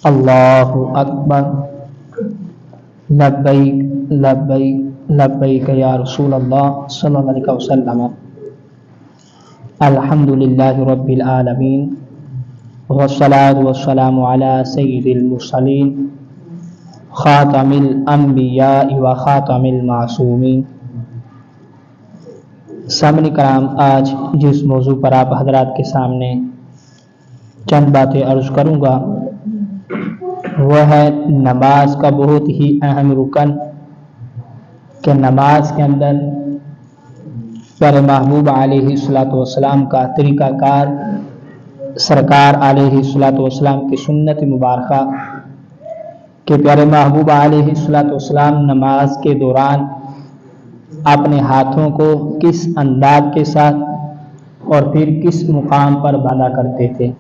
اللہ اکبر، لبیک لبیک لبیک یا رسول اللہ صلی اللہ علیہ وسلم۔ الحمدللہ رب العالمین والصلاة والسلام علی سید المرسلین خاتم الانبیاء و خاتم المعصومین۔ سامعین کرام، آج جس موضوع پر آپ حضرات کے سامنے چند باتیں عرض کروں گا وہ ہے نماز کا بہت ہی اہم رکن، کہ نماز کے اندر پیارے محبوب علیہ الصلوۃ والسلام کا طریقہ کار، سرکار علیہ الصلوۃ والسلام کی سنت مبارکہ، کہ پیارے محبوب علیہ الصلوۃ والسلام نماز کے دوران اپنے ہاتھوں کو کس انداز کے ساتھ اور پھر کس مقام پر باندھا کرتے تھے۔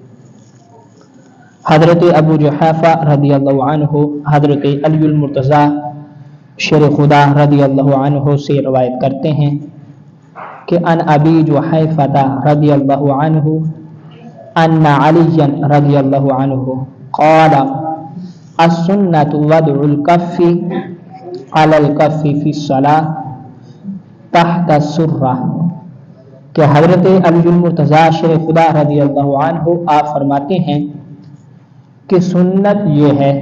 حضرت ابو جحیفہ رضی اللہ عنہ حضرت علی المرتضیٰ شیر خدا رضی اللہ عنہ سے روایت کرتے ہیں کہ ان ابی جحیفہ رضی اللہ عنہ ان علی رضی اللہ عنہ قال السنۃ وضع الکف علی الکف فی الصلاۃ تحت السرہ، کہ حضرت علی المرتضیٰ شیر خدا رضی اللہ عنہ آپ فرماتے ہیں کہ سنت یہ ہے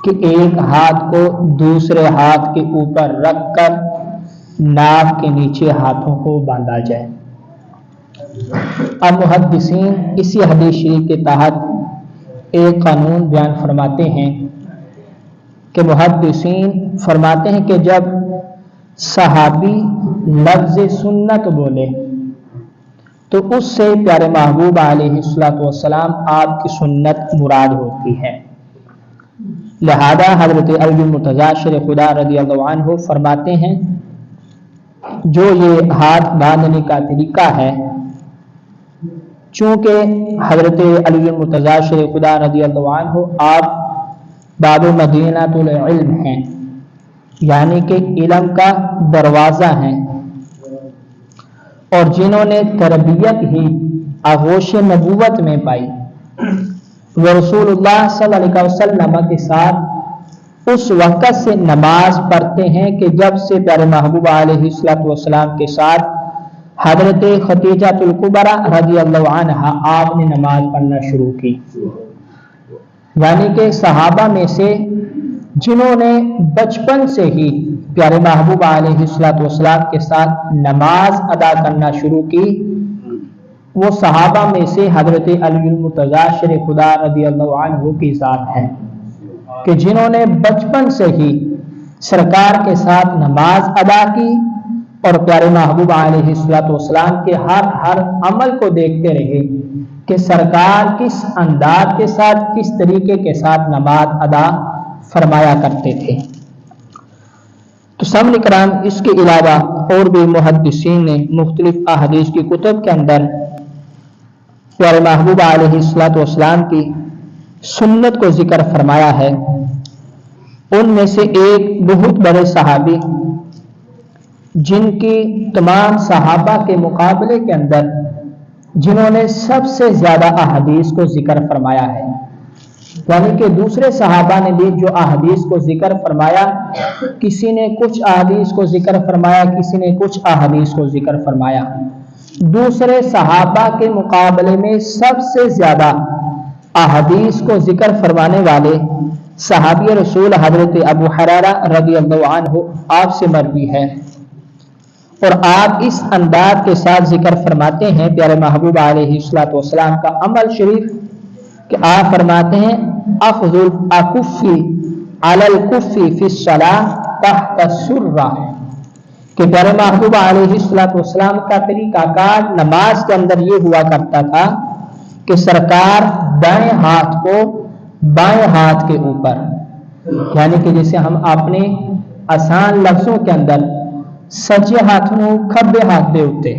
کہ ایک ہاتھ کو دوسرے ہاتھ کے اوپر رکھ کر ناف کے نیچے ہاتھوں کو باندھا جائے۔ اب محدثین اسی حدیث شریف کے تحت ایک قانون بیان فرماتے ہیں کہ محدثین فرماتے ہیں کہ جب صحابی لفظ سنت بولے تو اس سے پیارے محبوب علیہ الصلوۃ والسلام آپ کی سنت مراد ہوتی ہے۔ لہذا حضرت علی المرتضیٰ شیر خدا رضی اللہ عنہ فرماتے ہیں جو یہ ہاتھ باندھنے کا طریقہ ہے، چونکہ حضرت علی المرتضیٰ شیر خدا رضی اللہ عنہ آپ باب مدینۃ العلم ہیں، یعنی کہ علم کا دروازہ ہیں، اور جنہوں نے تربیت ہی آغوش نبوت میں پائی، وہ رسول اللہ صلی اللہ علیہ وسلم کے ساتھ اس وقت سے نماز پڑھتے ہیں کہ جب سے پیارے محبوب علیہ الصلوۃ والسلام کے ساتھ حضرت خدیجہ الکبریٰ رضی اللہ عنہا آپ نے نماز پڑھنا شروع کی۔ یعنی کہ صحابہ میں سے جنہوں نے بچپن سے ہی پیارے محبوب علیہ الصلوۃ والسلام کے ساتھ نماز ادا کرنا شروع کی، وہ صحابہ میں سے حضرت علی المرتضیٰ شیر خدا رضی اللہ عنہ کی ذات ہے، کہ جنہوں نے بچپن سے ہی سرکار کے ساتھ نماز ادا کی اور پیارے محبوب علیہ الصلوۃ والسلام کے ہر عمل کو دیکھتے رہے کہ سرکار کس انداز کے ساتھ، کس طریقے کے ساتھ نماز ادا فرمایا کرتے تھے۔ تو سامعین کرام، اس کے علاوہ اور بھی محدثین نے مختلف احادیث کی کتب کے اندر پیارے محبوب علیہ الصلوۃ والسلام کی سنت کو ذکر فرمایا ہے۔ ان میں سے ایک بہت بڑے صحابی جن کی تمام صحابہ کے مقابلے کے اندر جنہوں نے سب سے زیادہ احادیث کو ذکر فرمایا ہے، یعنی کہ دوسرے صحابہ نے بھی جو احادیث کو ذکر فرمایا، کسی نے کچھ احادیث کو ذکر فرمایا، کسی نے کچھ احادیث کو ذکر فرمایا، دوسرے صحابہ کے مقابلے میں سب سے زیادہ احادیث کو ذکر فرمانے والے صحابی رسول حضرت ابو ہریرہ رضی اللہ عنہ آپ سے مروی ہے، اور آپ اس انداز کے ساتھ ذکر فرماتے ہیں پیارے محبوب علیہ الصلوۃ والسلام کا عمل شریف، کہ آپ فرماتے ہیں اخذ الاکف علی الکف فی الصلاۃ تحت السرہ، کہ پیارے محبوب علیہ الصلوۃ والسلام کا طریقہ کار نماز کے اندر یہ ہوا کرتا تھا کہ سرکار دائیں ہاتھ کو بائیں ہاتھ کے اوپر، یعنی کہ جسے ہم اپنے آسان لفظوں کے اندر سجے ہاتھ نو کھبے ہاتھ دے اتے،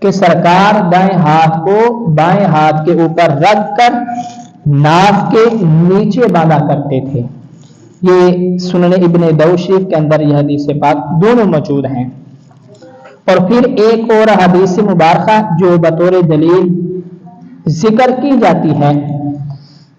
کہ سرکار دائیں ہاتھ کو بائیں ہاتھ کے اوپر رکھ کر ناف کے نیچے باندھا کرتے تھے۔ یہ سنن ابن داؤد شریف کے اندر یہ حدیث پاک دونوں موجود ہیں۔ اور پھر ایک اور حدیث مبارکہ جو بطور دلیل ذکر کی جاتی ہے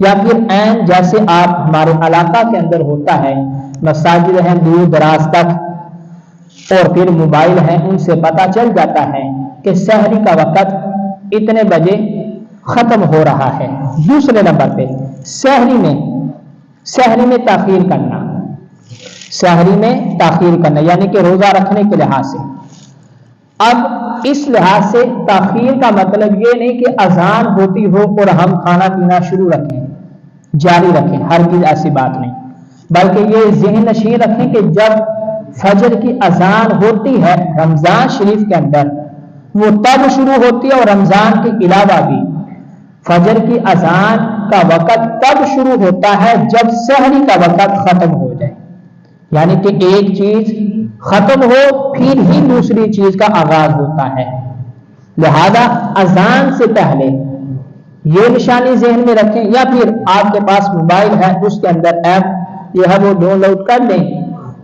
یا پھر عین جیسے آپ ہمارے علاقہ کے اندر ہوتا ہے، مساجد ہیں دور دراز تک اور پھر موبائل ہیں، ان سے پتہ چل جاتا ہے کہ سحری کا وقت اتنے بجے ختم ہو رہا ہے۔ دوسرے نمبر پہ سحری میں تاخیر کرنا، سحری میں تاخیر کرنا یعنی کہ روزہ رکھنے کے لحاظ سے۔ اب اس لحاظ سے تاخیر کا مطلب یہ نہیں کہ اذان ہوتی ہو اور ہم کھانا پینا شروع رکھیں، جاری رکھیں، ہرگز ایسی بات نہیں، بلکہ یہ ذہن نشین رکھیں کہ جب فجر کی اذان ہوتی ہے رمضان شریف کے اندر، وہ تب شروع ہوتی ہے، اور رمضان کے علاوہ بھی فجر کی اذان کا وقت تب شروع ہوتا ہے جب سحری کا وقت ختم ہو جائے، یعنی کہ ایک چیز ختم ہو پھر ہی دوسری چیز کا آغاز ہوتا ہے۔ لہذا اذان سے پہلے یہ نشانی ذہن میں رکھیں، یا پھر آپ کے پاس موبائل ہے اس کے اندر ایپ یہ ہے وہ ڈاؤن لوڈ کر لیں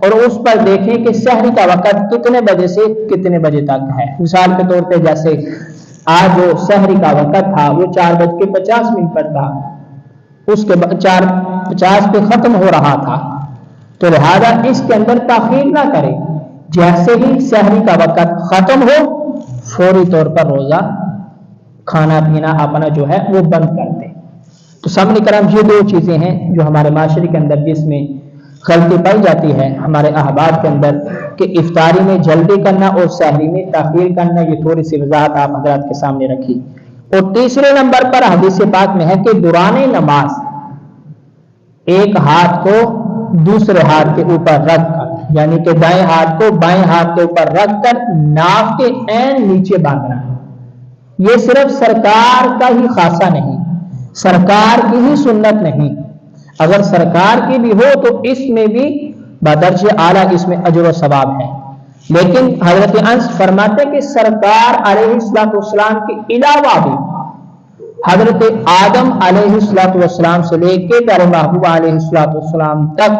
اور اس پر دیکھیں کہ سحری کا وقت کتنے بجے سے کتنے بجے تک ہے۔ مثال کے طور پہ جیسے آج جو سحری کا وقت تھا وہ 4:50 پر تھا، اس کے بعد 4:50 پہ ختم ہو رہا تھا، تو لہذا اس کے اندر تاخیر نہ کریں، جیسے ہی سحری کا وقت ختم ہو فوری طور پر روزہ کھانا پینا اپنا جو ہے وہ بند کر دیں۔ تو سامنے کرام یہ دو چیزیں ہیں جو ہمارے معاشرے کے اندر جس میں غلطی پائی جاتی ہے ہمارے احباب کے اندر، کہ افطاری میں جلدی کرنا اور سحری میں تاخیر کرنا، یہ تھوڑی سی وضاحت آپ حضرات کے سامنے رکھی۔ اور تیسرے نمبر پر حدیث پاک میں ہے کہ دوران نماز ایک ہاتھ کو دوسرے ہاتھ کے اوپر رکھ کر، یعنی کہ دائیں ہاتھ کو بائیں ہاتھ کے اوپر رکھ کر ناف کے عین نیچے باندھنا ہے۔ یہ صرف سرکار کا ہی خاصہ نہیں، سرکار کی ہی سنت نہیں، اگر سرکار کی بھی ہو تو اس میں بھی بدرجہ اعلیٰ اس میں اجر و ثواب ہے، لیکن حضرت انس فرماتے کہ سرکار علیہ السلام کے علاوہ بھی حضرت آدم علیہ السلام سے لے کے پیارے محبوب علیہ السلام تک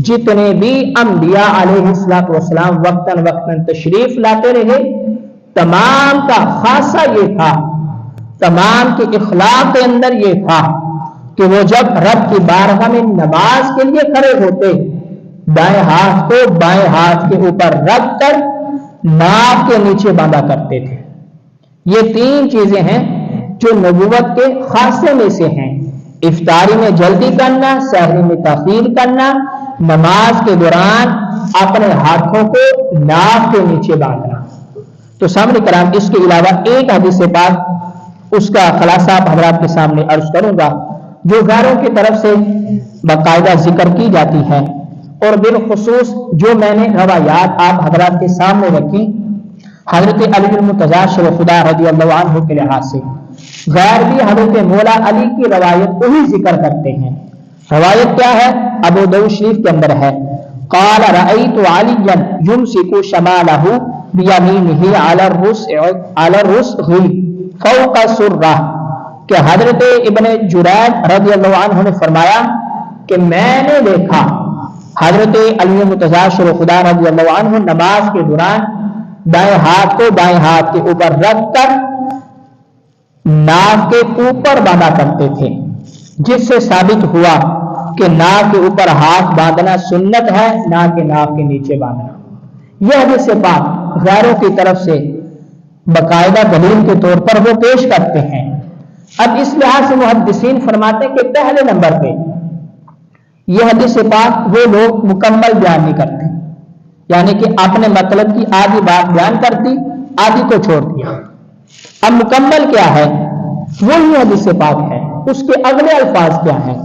جتنے بھی انبیاء علیہ السلام وقتاً وقتاً تشریف لاتے رہے، تمام کا خاصہ یہ تھا، تمام کے اخلاق کے اندر یہ تھا کہ وہ جب رب کی بارگاہ میں نماز کے لیے کھڑے ہوتے دائیں ہاتھ کو بائیں ہاتھ کے اوپر رکھ کر ناف کے نیچے باندھا کرتے تھے۔ یہ تین چیزیں ہیں جو نبوت کے خاصے میں سے ہیں، افطاری میں جلدی کرنا، سحری میں تاخیر کرنا، نماز کے دوران اپنے ہاتھوں کو ناف کے نیچے باندھنا۔ تو سامنے کرام اس کے علاوہ ایک حدیث پاک اس کا خلاصہ آپ حضرات کے سامنے عرض کروں گا جو غیروں کی طرف سے باقاعدہ ذکر کی جاتی ہے، اور بالخصوص جو میں نے روایات آپ حضرات کے سامنے رکھی حضرت علی المرتضیٰ شرف خدا رضی اللہ عنہ کے لحاظ سے، غیر بھی حضرت مولا علی کی روایت کو ہی ذکر کرتے ہیں۔ روایت کیا ہے؟ ابو داؤد شریف کے اندر ہے، قال رأيت عليا يمسك شماله بيمينه على الرسغ فوق السرة، کہ حضرت ابن جرید رضی اللہ عنہ نے فرمایا کہ میں نے دیکھا حضرت علی مرتضیٰ شرف خدا رضی اللہ عنہ نماز کے دوران دائیں ہاتھ کو بائیں ہاتھ کے اوپر رکھ کر ناف کے اوپر باندھا کرتے تھے، جس سے ثابت ہوا کہ ناف کے اوپر ہاتھ باندھنا سنت ہے، نہ کہ ناف کے نیچے باندھنا۔ یہ حدیث پاک غیروں کی طرف سے باقاعدہ دلیل کے طور پر وہ پیش کرتے ہیں۔ اب اس لحاظ سے محدثین فرماتے ہیں کہ پہلے نمبر پہ یہ حدیث پاک وہ لوگ مکمل بیان نہیں کرتے، یعنی کہ اپنے مطلب کی آدھی بات بیان کرتی آدھی کو چھوڑ دیا۔ اب مکمل کیا ہے؟ وہی حدیث پاک ہے، اس کے اگلے الفاظ کیا ہیں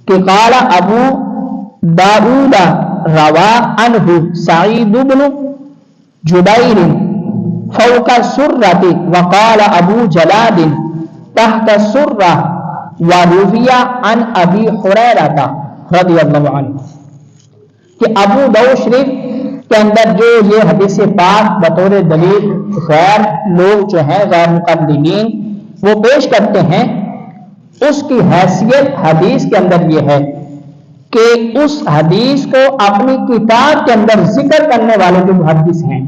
کہ قال ابو داؤد روا عنہ سعید بن جبیر فوق السرۃ وقال ابو جلاد تحت السرۃ وروی عن ابی ہریرہ رضی اللہ عنہ، کہ ابو داؤد شریف کے اندر جو یہ حدیث پاک بطور دلیل غیر لوگ جو ہیں غیر مقلدین وہ پیش کرتے ہیں، اس کی حیثیت حدیث کے اندر یہ ہے کہ اس حدیث کو اپنی کتاب کے اندر ذکر کرنے والے جو محدث ہیں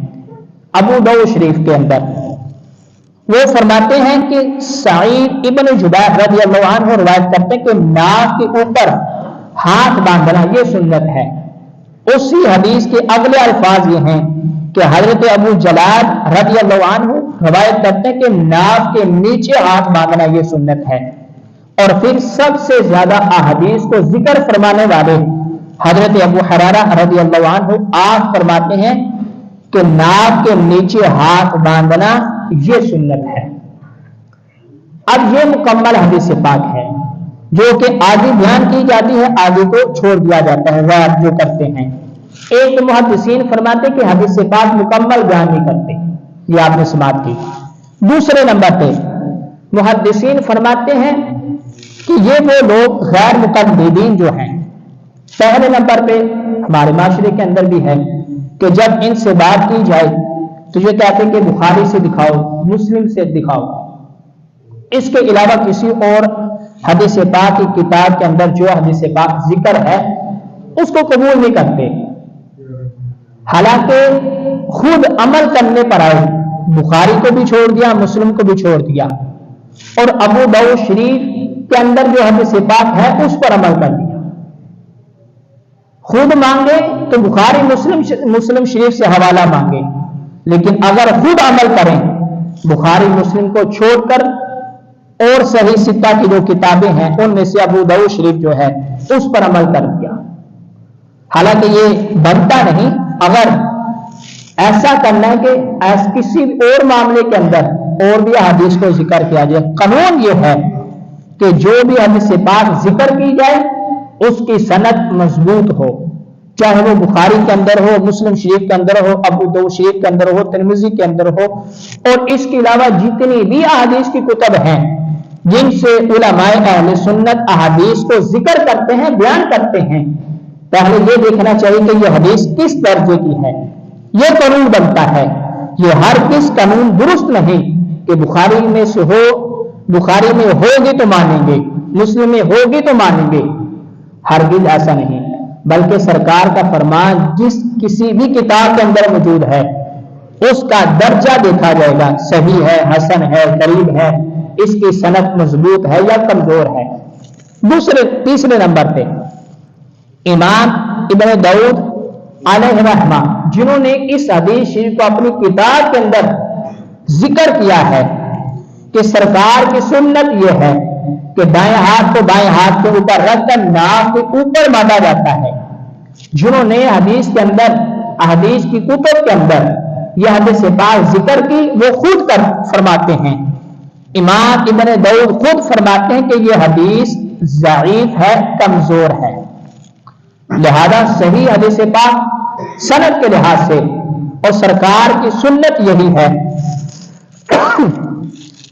ابو داؤد شریف کے اندر، وہ فرماتے ہیں کہ سعید ابن جبیر رضی اللہ عنہ روایت کرتے ہیں کہ ناک کے اوپر ہاتھ باندھنا یہ سنت ہے۔ اسی حدیث کے اگلے الفاظ یہ ہیں کہ حضرت ابو جلال رضی اللہ عنہ روایت کرتے ہیں کہ ناک کے نیچے ہاتھ باندھنا یہ سنت ہے۔ اور پھر سب سے زیادہ احادیث کو ذکر فرمانے والے حضرت ابو ہریرہ رضی اللہ عنہ آپ فرماتے ہیں کہ ناک کے نیچے ہاتھ باندھنا یہ سنت ہے۔ اب یہ مکمل حدیث پاک ہے جو کہ آگے بیان کی جاتی ہے، آگے کو چھوڑ دیا جاتا ہے غیر جو کرتے ہیں۔ ایک محدثین فرماتے کہ حدیث پاک مکمل بیان نہیں کرتے، یہ آپ نے سماعت کی۔ دوسرے نمبر پہ محدثین فرماتے ہیں کہ یہ وہ لوگ غیر مقلدین جو ہیں، پہلے نمبر پہ ہمارے معاشرے کے اندر بھی ہے کہ جب ان سے بات کی جائے تو یہ کہتے ہیں کہ بخاری سے دکھاؤ، مسلم سے دکھاؤ، اس کے علاوہ کسی اور حدیث پاک کی کتاب کے اندر جو حدیث پاک ذکر ہے اس کو قبول نہیں کرتے، حالانکہ خود عمل کرنے پر آئے، بخاری کو بھی چھوڑ دیا، مسلم کو بھی چھوڑ دیا، اور ابو داؤد شریف کے اندر جو حدیث پاک ہے اس پر عمل کر دیا۔ خود مانگے تو بخاری مسلم شریف سے حوالہ مانگے، لیکن اگر خود عمل کریں بخاری مسلم کو چھوڑ کر اور صحیح ستہ کی جو کتابیں ہیں ان میں سے ابو داؤد شریف جو ہے اس پر عمل کر دیا، حالانکہ یہ بنتا نہیں۔ اگر ایسا کرنا ہے کہ کسی اور معاملے کے اندر اور بھی حدیث کو ذکر کیا جائے، قانون یہ ہے کہ جو بھی حدیث پاک ذکر کی جائے اس کی سند مضبوط ہو، چاہے وہ بخاری کے اندر ہو، مسلم شریف کے اندر ہو، ابو داؤد شریف کے اندر ہو، ترمذی کے اندر ہو، اور اس کے علاوہ جتنی بھی احادیث کی کتب ہیں جن سے علماء اہل سنت احادیث کو ذکر کرتے ہیں، بیان کرتے ہیں، پہلے یہ دیکھنا چاہیے کہ یہ حدیث کس درجے کی ہے۔ یہ قانون بنتا ہے، یہ ہر کس قانون درست نہیں کہ بخاری میں سے ہو، بخاری میں ہوگی تو مانیں گے، مسلم میں ہوگی تو مانیں گے، ہرگز ایسا نہیں، بلکہ سرکار کا فرمان جس کسی بھی کتاب کے اندر موجود ہے اس کا درجہ دیکھا جائے گا، صحیح ہے، حسن ہے، غریب ہے، اس کی سند مضبوط ہے یا کمزور ہے۔ تیسرے نمبر پہ امام ابن داؤد علیہ رحمہ جنہوں نے اس حدیث شریف کو اپنی کتاب کے اندر ذکر کیا ہے کہ سرکار کی سنت یہ ہے کہ دائیں ہاتھ کو بائیں ہاتھ کے اوپر رکھ کر ناک کے اوپر باندھا جاتا ہے، جنہوں نے حدیث کے اندر احادیث کی کتب کے اندر یہ حدیث پاک ذکر کی وہ خود کر فرماتے ہیں، امام ابن داؤد خود فرماتے ہیں کہ یہ حدیث ضعیف ہے، کمزور ہے، لہذا صحیح حدیث پاک سند کے لحاظ سے اور سرکار کی سنت یہی ہے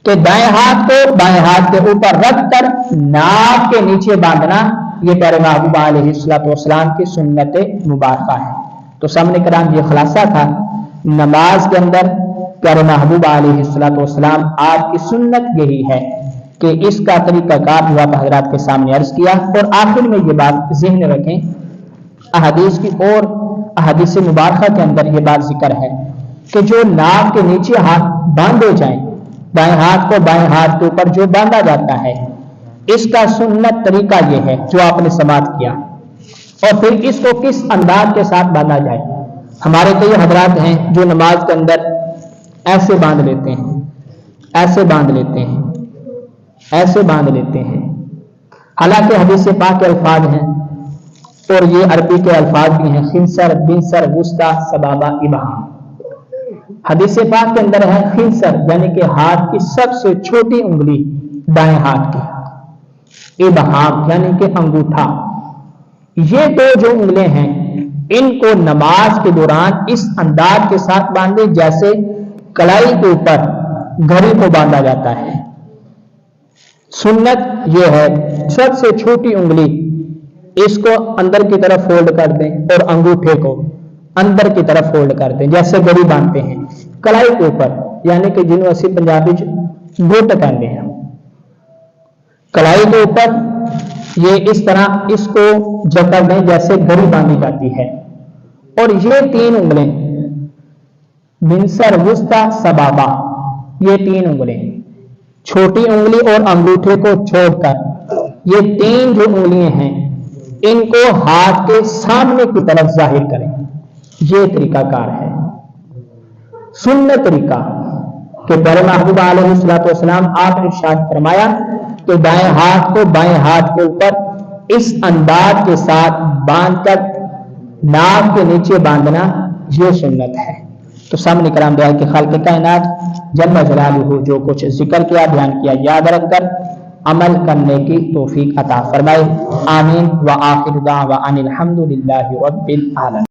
کہ دائیں ہاتھ کو بائیں ہاتھ کے اوپر رکھ کر ناک کے نیچے باندھنا یہ پیارے محبوب علیہ السلام کی سنت مبارکہ ہے۔ تو سامنے کرام یہ خلاصہ تھا نماز کے اندر پیارے محبوب علیہ السلام آپ کی سنت یہی ہے کہ اس کا طریقہ کار جو آپ حضرات کے سامنے عرض کیا، اور آخر میں یہ بات ذہن رکھیں احادیث کی اور احادیث مبارکہ کے اندر یہ بات ذکر ہے کہ جو ناک کے نیچے ہاتھ باندھے جائیں، دائیں ہاتھ کو بائیں ہاتھ کے اوپر جو باندھا جاتا ہے، اس کا سنت طریقہ یہ ہے جو آپ نے سماعت کیا، اور پھر اس کو کس انداز کے ساتھ باندھا جائے۔ ہمارے کئی حضرات ہیں جو نماز کے اندر ایسے باندھ لیتے ہیں، ایسے باندھ لیتے ہیں، ایسے باندھ لیتے ہیں، حالانکہ حدیث پاک کے الفاظ ہیں اور یہ عربی کے الفاظ بھی ہیں، خنصر، بنصر، وسطی، سبابہ، ابہام۔ حدیث پاک کے اندر ہے خنصر یعنی کہ ہاتھ کی سب سے چھوٹی انگلی دائیں ہاتھ کی، ابہام یعنی کہ انگوٹھا، یہ دو جو انگلیں ہیں ان کو نماز کے دوران اس انداز کے ساتھ باندھے جیسے کلائی کے اوپر گھڑی کو باندھا جاتا ہے۔ سنت یہ ہے سب سے چھوٹی انگلی اس کو اندر کی طرف فولڈ کر دیں اور انگوٹھے کو اندر کی طرف فولڈ کر دیں جیسے گھڑی باندھتے ہیں کلائی کے اوپر، یعنی کہ جنہوں اسی پنجابی گھٹ کہتے ہیں، کلائی کے اوپر یہ اس طرح اس کو جکڑ دیں جیسے گھڑی باندھی جاتی ہے، اور یہ تین انگلیں بنصر، وسطی، سبابہ، یہ 3 انگلیں، چھوٹی انگلی اور انگوٹھے کو چھوڑ کر یہ 3 جو انگلیاں ہیں ان کو ہاتھ کے سامنے کی طرف ظاہر کریں، یہ طریقہ کار ہے۔ سنت طریقہ کہ پہلے محبوب علیہ السلام آپ نے ارشاد فرمایا کہ دائیں ہاتھ کو بائیں ہاتھ کے اوپر اس انداز کے ساتھ باندھ کر ناک کے نیچے باندھنا، یہ سنت ہے۔ تو سامنے کرام بیان کے خالق کائنات جل جلالہ جو کچھ ذکر کیا بیان کیا یاد رکھ کر عمل کرنے کی توفیق عطا فرمائے، آمین۔ وآخر دعوانا الحمد للہ رب العالمین۔